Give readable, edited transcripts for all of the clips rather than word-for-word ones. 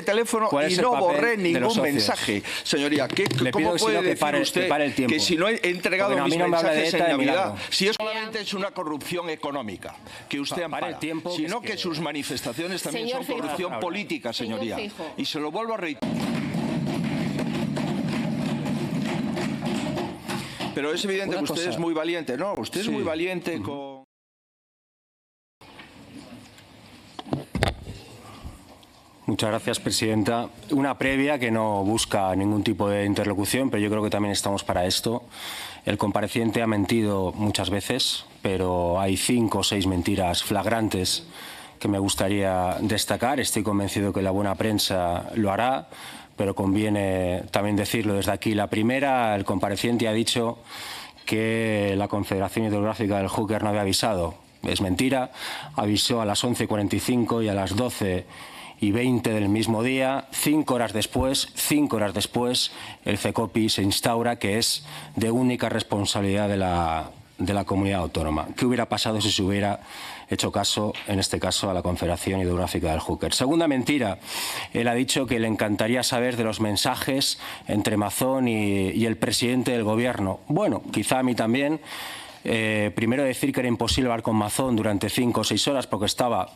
teléfono y no borré ningún mensaje. Señoría, ¿cómo puede decir usted que si no he entregado mis mensajes en Navidad, si es solamente es una corrupción económica que usted ampara, sino que sus manifestaciones también son corrupción política, señoría? Y se lo vuelvo a reiterar. Pero es evidente que usted es muy valiente, ¿no? Usted es muy valiente con... Muchas gracias, presidenta. Una previa que no busca ningún tipo de interlocución, pero yo creo que también estamos para esto. El compareciente ha mentido muchas veces, pero hay 5 o 6 mentiras flagrantes que me gustaría destacar. Estoy convencido que la buena prensa lo hará, pero conviene también decirlo desde aquí. La primera, el compareciente ha dicho que la Confederación Hidrográfica del Júcar no había avisado. Es mentira. Avisó a las 11:45 y a las 12:20 del mismo día. 5 horas después, el CECOPI se instaura, que es de única responsabilidad de la comunidad autónoma. ¿Qué hubiera pasado si se hubiera hecho caso, en este caso, a la Confederación Hidrográfica del Júcar? Segunda mentira. Él ha dicho que le encantaría saber de los mensajes entre Mazón y el presidente del Gobierno. Bueno, quizá a mí también. Primero decir que era imposible hablar con Mazón durante 5 o 6 horas porque estaba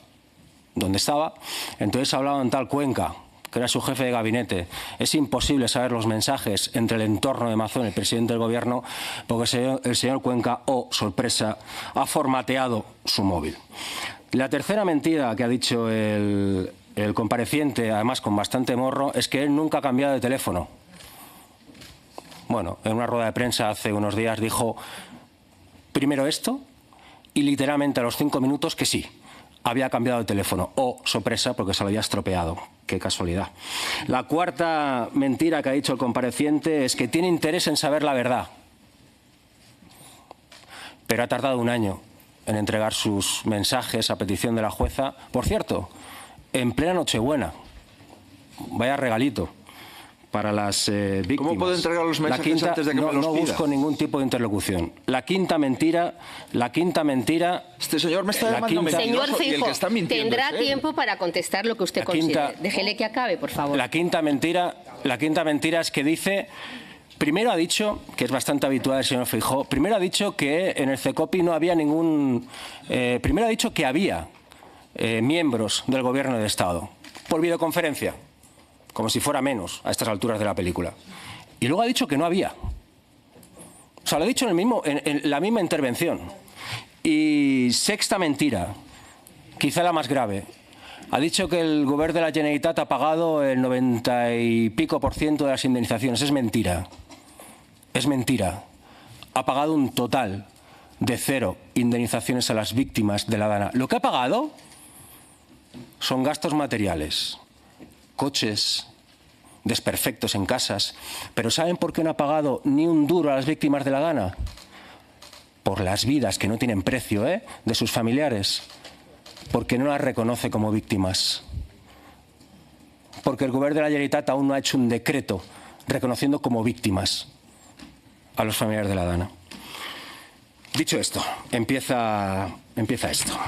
donde estaba. Entonces hablaba en tal Cuenca, que era su jefe de gabinete. Es imposible saber los mensajes entre el entorno de Mazón y el presidente del Gobierno porque el señor Cuenca, sorpresa, ha formateado su móvil. La tercera mentira que ha dicho el compareciente, además con bastante morro, es que él nunca ha cambiado de teléfono. Bueno, en una rueda de prensa hace unos días dijo primero esto y literalmente a los 5 minutos que sí, había cambiado de teléfono. Sorpresa, porque se lo había estropeado. Qué casualidad. La cuarta mentira que ha dicho el compareciente es que tiene interés en saber la verdad. Pero ha tardado 1 año en entregar sus mensajes a petición de la jueza. Por cierto, en plena Nochebuena. Vaya regalito para las víctimas. ¿Cómo puedo entregar los mensajes antes de que me los pida? No busco ningún tipo de interlocución. La quinta mentira... Este señor me está llamando mentiroso. Señor Feijóo, y el que está mintiendo tendrá tiempo para contestar lo que usted considere. Déjele que acabe, por favor. La quinta mentira es que dice... Primero ha dicho, que es bastante habitual el señor Feijóo, primero ha dicho que en el CECOPI no había ningún... primero ha dicho que había miembros del Gobierno de Estado por videoconferencia, como si fuera menos a estas alturas de la película. Y luego ha dicho que no había. O sea, lo ha dicho en la misma intervención. Y sexta mentira, quizá la más grave. Ha dicho que el Gobierno de la Generalitat ha pagado el 90 y pico % de las indemnizaciones. Es mentira. Es mentira. Ha pagado un total de 0 indemnizaciones a las víctimas de la Dana. Lo que ha pagado son gastos materiales, coches, desperfectos en casas. Pero ¿saben por qué no ha pagado ni un duro a las víctimas de la Dana? Por las vidas que no tienen precio, de sus familiares. Porque no las reconoce como víctimas. Porque el Gobierno de la Generalitat aún no ha hecho un decreto reconociendo como víctimas a los familiares de la Dana. Dicho esto, empieza esto.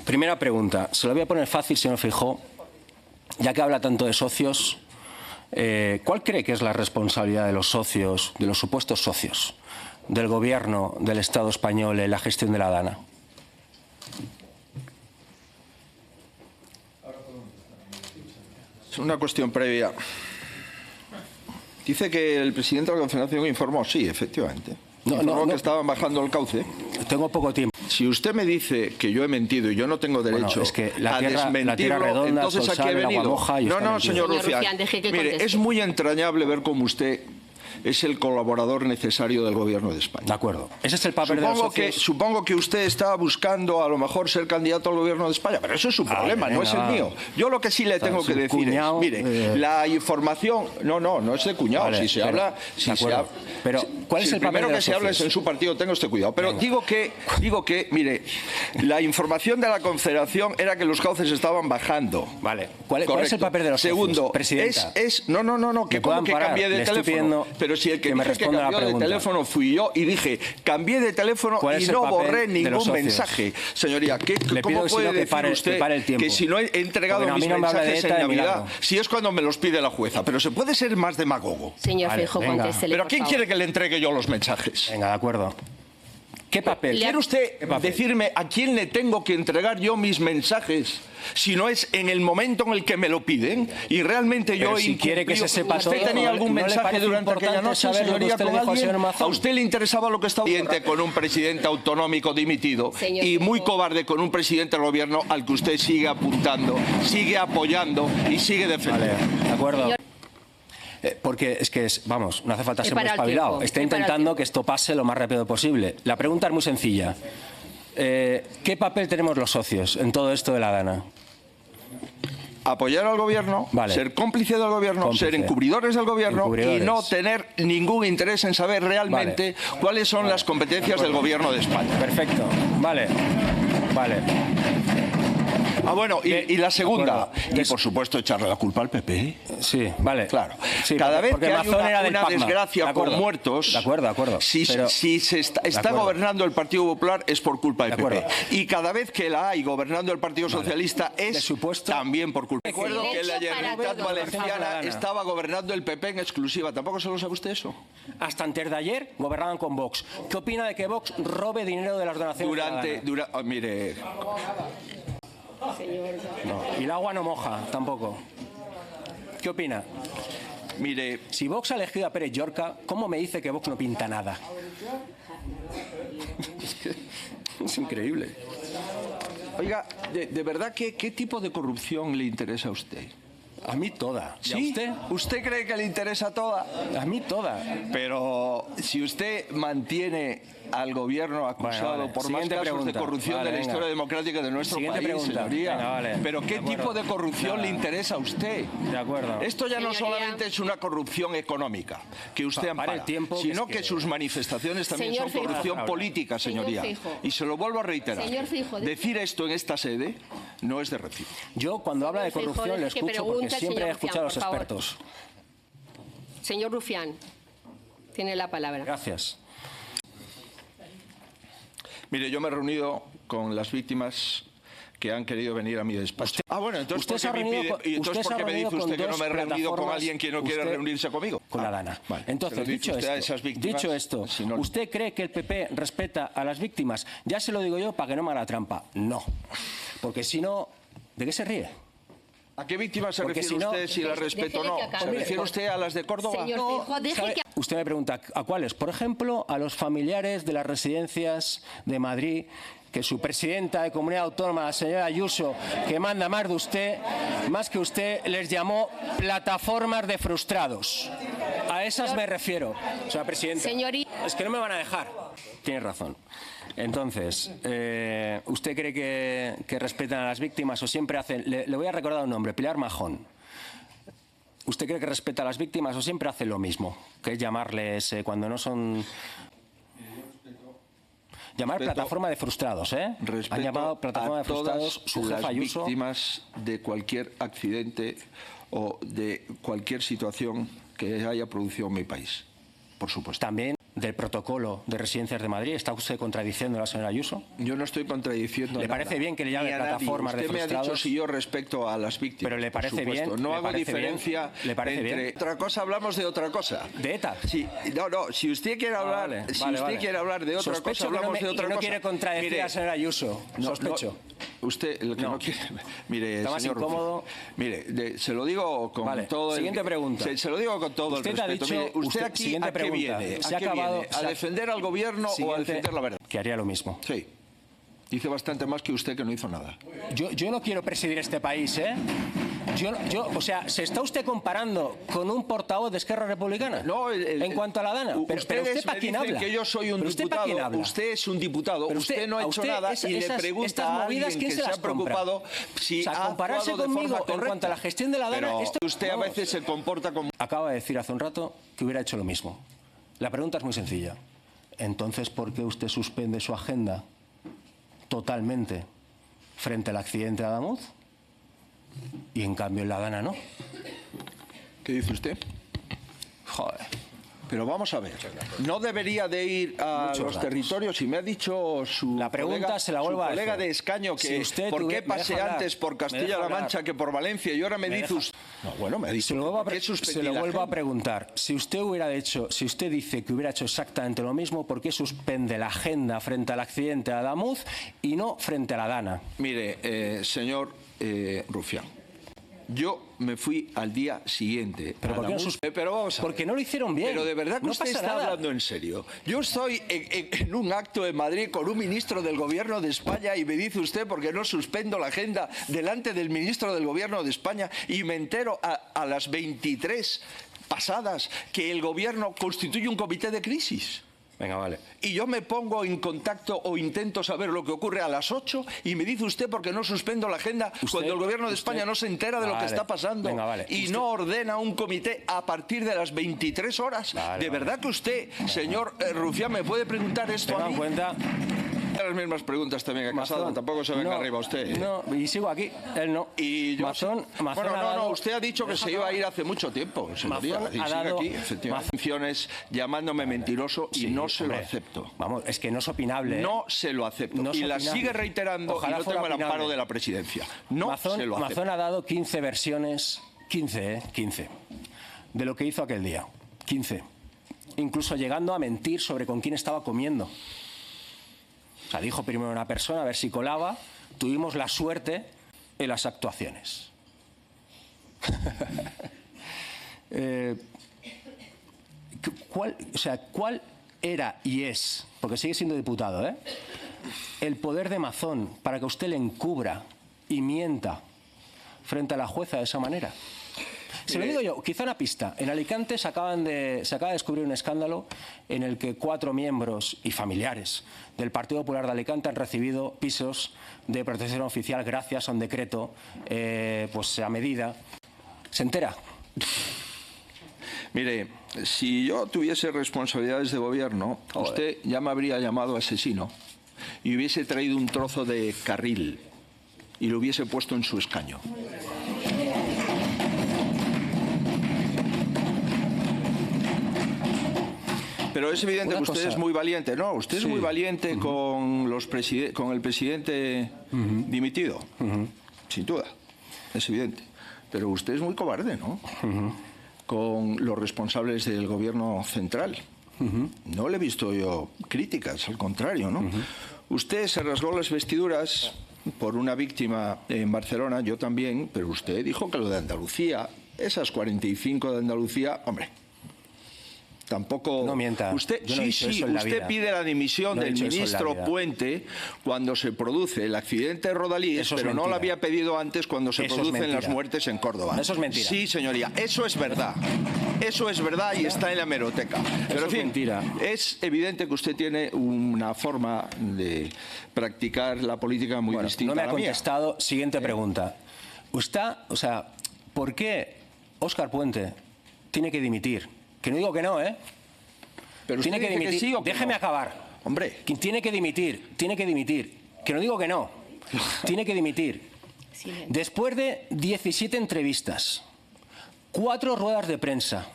Primera pregunta. Se lo voy a poner fácil, señor Feijóo. Ya que habla tanto de socios, ¿cuál cree que es la responsabilidad de los socios, de los supuestos socios, del Gobierno del Estado español en la gestión de la Dana? Es una cuestión previa. Dice que el presidente de la Confederación informó. Sí, efectivamente. Informó que estaban bajando el cauce. Tengo poco tiempo. Si usted me dice que yo he mentido y yo no tengo derecho a desmentirlo, entonces aquí he venido. No, señor Rufián. Mire, es muy entrañable ver cómo usted es el colaborador necesario del Gobierno de España. De acuerdo. Ese es el papel de los socios. Supongo que usted está buscando a lo mejor ser candidato al Gobierno de España, pero eso es su problema, no es el mío. Yo lo que sí le tengo que decir es, mire, la información... No es de cuñado. Vale, si se habla... Pero, ¿cuál es el papel de los socios? Primero que se hable es en su partido, tenga usted cuidado. Pero digo que, mire, la información de la Confederación era que los cauces estaban bajando. Vale. ¿Cuál es el papel de los socios? Segundo, presidenta? no, que como que cambie de teléfono. Pero Pero si el que dije que cambió de teléfono fui yo y dije, cambié de teléfono y no borré ningún mensaje. Señoría, ¿cómo puede decir usted que si no he entregado mis mensajes en Navidad, si es cuando me los pide la jueza? Pero se puede ser más demagogo. Señor Feijóo, contéstele, ¿Pero a quién quiere que le entregue yo los mensajes? Venga, de acuerdo. ¿Qué papel? ¿Quiere usted decirme a quién le tengo que entregar yo mis mensajes si no es en el momento en el que me lo piden? Y realmente yo si quiere que se sepa todo, ¿Usted tenía algún mensaje durante aquella noche, señoría, con alguien? ¿A usted le interesaba lo que estaba con un presidente autonómico dimitido y muy cobarde con un presidente del gobierno al que usted sigue apuntando, sigue apoyando y sigue defendiendo? Vale, de acuerdo. Porque vamos, no hace falta ser muy espabilado. Está intentando que esto pase lo más rápido posible. La pregunta es muy sencilla. ¿Qué papel tenemos los socios en todo esto de la Dana? Apoyar al gobierno, ser cómplice del gobierno, ser encubridores del gobierno y no tener ningún interés en saber realmente cuáles son las competencias del gobierno de España. Perfecto. Vale. Ah, bueno, y la segunda, y por supuesto echarle la culpa al PP. Sí, vale. Claro. Sí, cada vez que hay una desgracia por muertos, de acuerdo. Si se está gobernando el Partido Popular es por culpa del PP. Y cada vez que la hay gobernando el Partido Socialista es también por culpa. Recuerdo que la Generalitat Valenciana estaba gobernando el PP en exclusiva. ¿Tampoco se lo sabe usted eso? Hasta antes de ayer gobernaban con Vox. ¿Qué opina de que Vox robe dinero de las donaciones? Mire... No. Y el agua no moja, tampoco. ¿Qué opina? Mire... Si Vox ha elegido a Pérez Llorca, ¿cómo me dice que Vox no pinta nada? Es increíble. Oiga, de verdad, ¿qué tipo de corrupción le interesa a usted? A mí toda. ¿Sí? ¿A usted? ¿Usted cree que le interesa toda? A mí toda. Pero si usted mantiene al gobierno acusado por más casos de corrupción de la historia democrática de nuestro país, señoría. Pero ¿qué tipo de corrupción le interesa a usted? De acuerdo. Esto ya no solamente es una corrupción económica que usted ampara, sino que sus manifestaciones también son corrupción política, señoría. Y se lo vuelvo a reiterar. Decir esto en esta sede no es de recibo. Yo cuando habla de corrupción le escucho porque siempre he escuchado a los expertos. Señor Rufián, tiene la palabra. Gracias. Mire, yo me he reunido con las víctimas que han querido venir a mi despacho. Bueno, entonces ¿por qué me dice usted que no me he reunido con alguien que no quiere reunirse conmigo? Con la Dana. Vale. Entonces, dicho esto, ¿usted cree que el PP respeta a las víctimas? Ya se lo digo yo para que no me haga la trampa. No. Porque si no, ¿de qué se ríe? ¿A qué víctimas se refiere usted si las respeto o no? ¿Se refiere usted a las de Córdoba? No. Usted me pregunta, ¿a cuáles? Por ejemplo, a los familiares de las residencias de Madrid, que su presidenta de comunidad autónoma, la señora Ayuso, que manda más que usted, les llamó plataformas de frustrados. A esas me refiero, señora presidenta. Es que no me van a dejar. Tiene razón. Entonces, ¿usted cree que respetan a las víctimas o siempre hacen...? Le voy a recordar un nombre, Pilar Majón. ¿Usted cree que respeta a las víctimas o siempre hace lo mismo? Que es llamarles cuando no son... Llamar plataforma de frustrados, ¿eh? Han llamado plataforma de frustrados su jefa Ayuso. Las víctimas de cualquier accidente o de cualquier situación que haya producido en mi país, por supuesto. También del protocolo de residencias de Madrid. ¿Está usted contradiciendo a la señora Ayuso? Yo no estoy contradiciendo nada. ¿Le parece bien que le llame plataformas de frustrados? Usted me ha dicho si yo respeto a las víctimas. Pero le parece bien. No hago diferencia entre otra cosa, hablamos de otra cosa. ¿De ETA? Sí, no, si usted quiere hablar, quiere hablar de otra cosa, hablamos de otra cosa. No quiere contradecir a la señora Ayuso. Sospecho. Usted lo que no quiere. Mire, está más incómodo. Mire, se lo digo con todo. Siguiente pregunta. Se lo digo con todo el respeto. Usted aquí ¿a qué viene? ¿A defender al gobierno o a defender la verdad? Que haría lo mismo. Sí. Dice bastante más que usted que no hizo nada. Yo no quiero presidir este país, ¿eh? O sea, ¿se está usted comparando con un portavoz de Esquerra Republicana? No, en cuanto a la Dana. Pero usted ¿para quién habla? Que yo soy un diputado. Usted es un diputado. Usted no ha hecho nada y le pregunta a alguien que se ha preocupado si ha compararse conmigo en cuanto a la gestión de la Dana. Usted a veces se comporta como... Acaba de decir hace un rato que hubiera hecho lo mismo. La pregunta es muy sencilla. Entonces, ¿por qué usted suspende su agenda totalmente frente al accidente de Adamuz y en cambio en la Dana no? ¿Qué dice usted? Joder. Pero vamos a ver, no debería de ir a los territorios, y me ha dicho su colega de escaño que por qué pasé antes por Castilla-La Mancha que por Valencia, y ahora me dice usted... No, bueno, me ha dicho se lo vuelvo a preguntar. Si usted dice que hubiera hecho exactamente lo mismo, ¿por qué suspende la agenda frente al accidente de Adamuz y no frente a la Dana? Mire, señor Rufián, yo me fui al día siguiente. ¿Pero por qué no pero vamos a ver. Porque no lo hicieron bien. Pero de verdad que no usted está hablando en serio. Yo estoy en un acto en Madrid con un ministro del Gobierno de España y me dice usted por qué no suspendo la agenda delante del ministro del Gobierno de España, y me entero a las 23 pasadas que el Gobierno constituye un comité de crisis. Venga, vale. Y yo me pongo en contacto o intento saber lo que ocurre a las 8 y me dice usted por qué no suspendo la agenda cuando el Gobierno de España no se entera de lo que está pasando. Venga, vale. Y no ordena un comité a partir de las 23 horas. ¿De verdad que usted, señor Rufián, me puede preguntar esto a mí? Cuenta. Las mismas preguntas también a Casado, tampoco se venga arriba usted. No, y sigo aquí, él no. Y yo, usted ha dicho que se iba a ir hace mucho tiempo, señoría. Y sigue aquí, efectivamente. Llamándome mentiroso y no se lo acepto. Vamos, es que no es opinable. No se lo acepto. Y la sigue reiterando y no tengo el amparo de la presidencia. No se lo acepto. Mazón ha dado 15 versiones, 15, de lo que hizo aquel día. 15. Incluso llegando a mentir sobre con quién estaba comiendo. O sea, dijo primero una persona, a ver si colaba. Tuvimos la suerte en las actuaciones. ¿Cuál era y es, porque sigue siendo diputado, el poder de Mazón para que usted le encubra y mienta frente a la jueza de esa manera? Se lo digo yo, quizá una pista. En Alicante se acaba de descubrir un escándalo en el que 4 miembros y familiares del Partido Popular de Alicante han recibido pisos de protección oficial gracias a un decreto pues a medida. ¿Se entera? Mire, si yo tuviese responsabilidades de gobierno, usted ya me habría llamado asesino y hubiese traído un trozo de carril y lo hubiese puesto en su escaño. Pero es evidente que usted es muy valiente, ¿no? Usted es muy valiente con el presidente dimitido, sin duda, es evidente. Pero usted es muy cobarde, ¿no? Con los responsables del gobierno central. No le he visto yo críticas, al contrario, ¿no? Usted se rasgó las vestiduras por una víctima en Barcelona, yo también, pero usted dijo que lo de Andalucía, esas 45 de Andalucía, hombre... Tampoco... No mienta. Usted pide la dimisión del ministro Puente cuando se produce el accidente de Rodalíes, pero no la había pedido antes cuando se producen las muertes en Córdoba. Eso es mentira. Sí, señoría, eso es verdad. Eso es verdad y está en la hemeroteca. Pero en fin, mentira. Es evidente que usted tiene una forma de practicar la política muy distinta a la mía. No me ha contestado. Siguiente pregunta. ¿Por qué Óscar Puente tiene que dimitir? Que no digo que no, Pero tiene que dimitir. Sí, déjeme acabar. Hombre. Tiene que dimitir. Que no digo que no. Tiene que dimitir. Después de 17 entrevistas, 4 ruedas de prensa,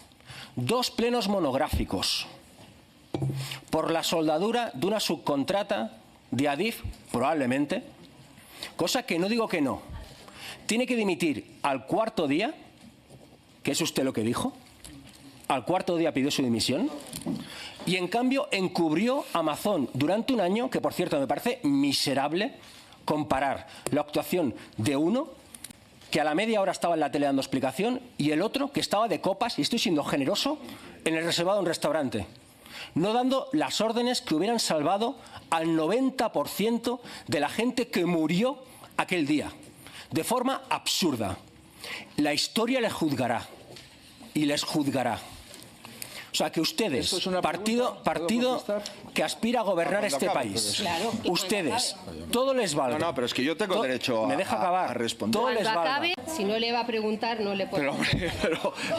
2 plenos monográficos, por la soldadura de una subcontrata de Adif, probablemente, cosa que no digo que no. Tiene que dimitir al 4.º día, que es usted lo que dijo. Al 4.º día pidió su dimisión y en cambio encubrió a Mazón durante un año, que por cierto me parece miserable comparar la actuación de uno que a la media hora estaba en la tele dando explicación y el otro que estaba de copas, y estoy siendo generoso, en el reservado de un restaurante, no dando las órdenes que hubieran salvado al 90% de la gente que murió aquel día, de forma absurda. La historia les juzgará y les juzgará. O sea, que ustedes, partido que aspira a gobernar este país, ustedes, todo les valga. No, pero es que yo tengo derecho a responder. Todo les valga. Si no le va a preguntar, no le puedo.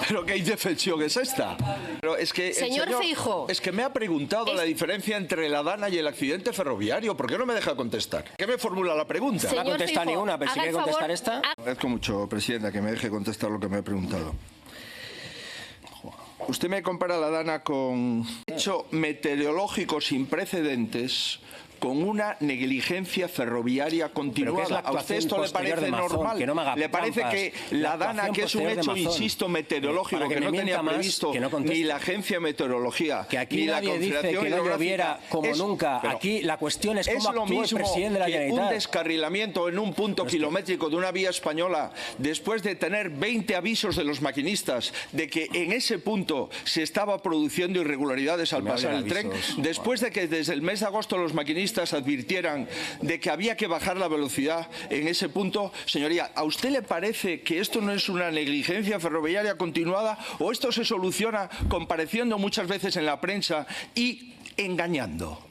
Pero ¿qué indefensión es esta? Pero es que señor Feijóo. Es que me ha preguntado la diferencia entre la Dana y el accidente ferroviario. ¿Por qué no me deja contestar? ¿Qué me formula la pregunta? No ha contestado ni una, pero si quiere contestar esta. Agradezco mucho, presidenta, que me deje contestar lo que me he preguntado. Usted me compara la Dana con hecho meteorológico sin precedentes, con una negligencia ferroviaria continuada. ¿A usted esto le parece normal? ¿Le parece que la Dana, que es un hecho, insisto, meteorológico, que no tenía previsto ni la Agencia de Meteorología, que aquí ni la nadie dice que no lloviera como nunca? Aquí la cuestión es cómo actuó el presidente de la Generalitat. Un descarrilamiento en un punto kilométrico de una vía española, después de tener 20 avisos de los maquinistas de que en ese punto se estaba produciendo irregularidades al pasar el tren, después de que desde el mes de agosto los maquinistas advirtieran de que había que bajar la velocidad en ese punto. Señoría, ¿a usted le parece que esto no es una negligencia ferroviaria continuada o esto se soluciona compareciendo muchas veces en la prensa y engañando?